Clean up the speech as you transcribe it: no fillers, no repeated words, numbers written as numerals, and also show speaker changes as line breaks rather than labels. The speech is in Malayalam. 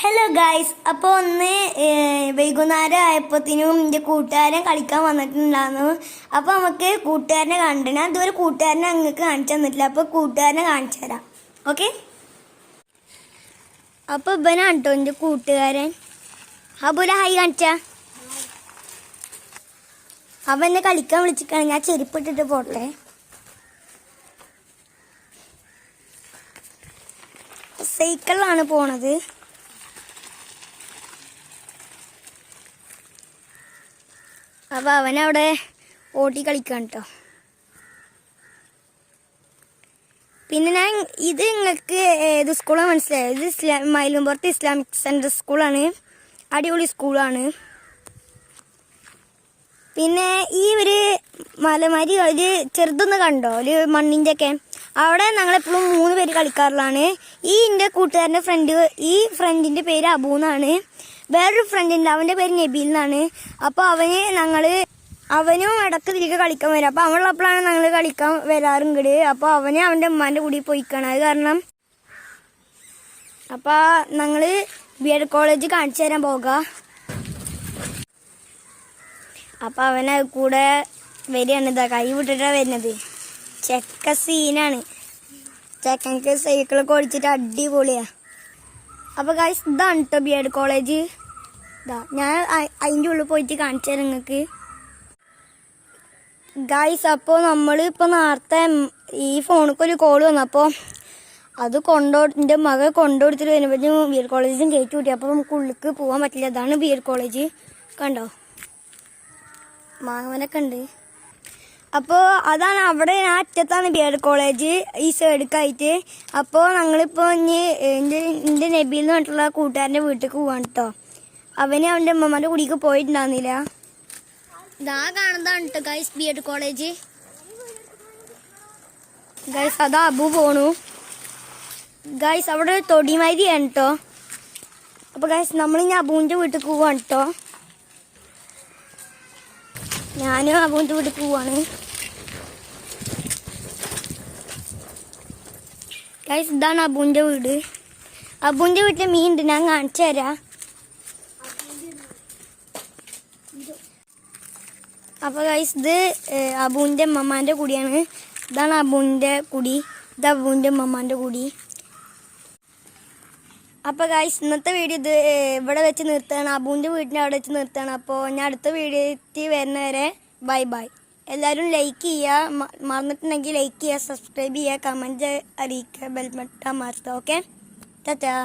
ഹലോ ഗായ്സ്, അപ്പോൾ ഒന്ന് വൈകുന്നേരം ആയപ്പോഴത്തേനും എൻ്റെ കൂട്ടുകാരൻ കളിക്കാൻ വന്നിട്ടുണ്ടായിരുന്നു. അപ്പോൾ നമുക്ക് കൂട്ടുകാരനെ കണ്ടു. ഞാൻ ഇതുവരെ കൂട്ടുകാരനെ അങ്ങക്ക് കാണിച്ചു തന്നിട്ടില്ല. അപ്പോൾ കൂട്ടുകാരനെ കാണിച്ചു തരാം. ഓക്കെ, അപ്പോൾ ഇവനാണ് കേട്ടോ എൻ്റെ കൂട്ടുകാരൻ. അബുല ഹായ് കാണിച്ച. അവൻ എന്നെ കളിക്കാൻ വിളിച്ചിട്ടാണ്. ഞാൻ ചെരുപ്പിട്ടിട്ട് പോട്ടെ. സൈക്കിളിലാണ് പോണത്. അപ്പോൾ അവനവിടെ ഓട്ടി കളിക്കാൻ കേട്ടോ. പിന്നെ ഞാൻ ഇത് നിങ്ങൾക്ക് ഏത് സ്കൂളാണ് മനസ്സിലായത്? ഇത് മൈലമ്പുറത്ത് ഇസ്ലാമിക് സെൻറ്റർ സ്കൂളാണ്. അടിപൊളി സ്കൂളാണ്. പിന്നെ ഈ ഒരു മലമാരി ഒരു ചെറുതൊന്ന് കണ്ടോ, ഒരു മണ്ണിൻ്റെ ഒക്കെ അവിടെ ഞങ്ങളെപ്പോഴും 3 പേര് കളിക്കാറുള്ളതാണ്. ഈ എൻ്റെ കൂട്ടുകാരൻ്റെ ഈ ഫ്രണ്ടിൻ്റെ പേര് അബു എന്നാണ്. വേറൊരു ഫ്രണ്ടുണ്ട്, അവൻ്റെ പേര് നബീൽ എന്നാണ്. അപ്പോൾ അവനും ഇടക്ക് തിരികെ കളിക്കാൻ വരും. അപ്പോൾ അവനുള്ളപ്പോഴാണ് ഞങ്ങൾ കളിക്കാൻ വരാറുണ്ട്. അപ്പോൾ അവൻ്റെ ഉമ്മാൻ്റെ കൂടി പോയിക്കാണ്. അത് കാരണം അപ്പോൾ ഞങ്ങൾ BEd കോളേജ് കാണിച്ചു തരാൻ പോകുക. അപ്പോൾ അവനെ കൂടെ വരികയാണ്. ഇതാ കൈ വിട്ടിട്ടാണ് വരുന്നത്. ചെക്ക സീനാണ്. ചെക്കൻക്ക് സൈക്കിളൊക്കെ ഓടിച്ചിട്ട് അടിപൊളിയാണ്. അപ്പോൾ ഗൈസ് ഇതാണ് കേട്ടോ BEd കോളേജ്. ഇതാ ഞാൻ അതിൻ്റെ ഉള്ളിൽ പോയിട്ട് കാണിച്ചു തരാം നിങ്ങൾക്ക് ഗൈസ്. അപ്പോൾ നമ്മളിപ്പോൾ നേരത്തെ ഈ ഫോണിക്കൊരു കോൾ വന്നപ്പോൾ അത് എൻ്റെ മകൾ കൊണ്ടുകൊടുത്തിട്ട് വരുമ്പോഴത്തേക്കും BEd കോളേജിലും കയറ്റി കൂട്ടി. അപ്പോൾ നമുക്ക് ഉള്ളിലേക്ക് പോകാൻ പറ്റില്ല. അതാണ് BEd കോളേജ്. കണ്ടോ, മാങ്ങവനൊക്കെ ഉണ്ട്. അപ്പോൾ അതാണ് അവിടെ ആ അറ്റത്താണ് BEd കോളേജ്, ഈ സൈഡിലേക്കായിട്ട്. അപ്പോൾ ഞങ്ങളിപ്പോൾ ഇനി എൻ്റെ നബീൽ എന്ന് പറഞ്ഞിട്ടുള്ള കൂട്ടുകാരൻ്റെ വീട്ടിലേക്ക് പോവാണ് കേട്ടോ. അവൻ്റെ അമ്മമാരുടെ കൂടിക്ക് പോയിട്ടുണ്ടാകുന്നില്ല. ഇതാ കാണുന്നതാണ് കേട്ടോ ഗൈസ് BEd കോളേജ്. ഗൈസ് അതാ അബു പോണു. ഗൈസ് അവിടെ തൊടിമാരിയാണ് കേട്ടോ. അപ്പോൾ ഗൈസ് നമ്മളിനി അബുവിൻ്റെ വീട്ടിലേക്ക് പോവാണ് കേട്ടോ. ഞാനും അബുവിൻ്റെ വീട്ടിൽ പോവാണ്. ഗൈസ് ഇതാണ് അബുവിൻ്റെ വീട്. അബുവിൻ്റെ വീട്ടിൽ മീൻ ഉണ്ട്, ഞാൻ കാണിച്ചു തരാം. അപ്പോൾ ഗൈസ് ഇത് അബുവിൻ്റെ അമ്മമാൻ്റെ കുടിയാണ്. ഇതാണ് അബുവിൻ്റെ കുടി, ഇത് അബുവിൻ്റെ അമ്മമാൻ്റെ കുടി. അപ്പോൾ ഗൈസ് ഇന്നത്തെ വീഡിയോ ഇത് ഇവിടെ വെച്ച് നിർത്തുകയാണ്. അബുവിൻ്റെ വീടിൻ്റെ അവിടെ വെച്ച് നിർത്തുകയാണ്. അപ്പോൾ ഞാൻ അടുത്ത വീഡിയോയിൽ വരുന്നവരെ ബൈ ബൈ. എല്ലാവരും ലൈക്ക് ചെയ്യുക, മറന്നിട്ടുണ്ടെങ്കിൽ ലൈക്ക് ചെയ്യുക, സബ്സ്ക്രൈബ് ചെയ്യുക, കമൻറ്റ് അറിയിക്കുക, ബെൽ ബട്ടൺ അമർത്തുക. ഓക്കെ, ടാറ്റാ.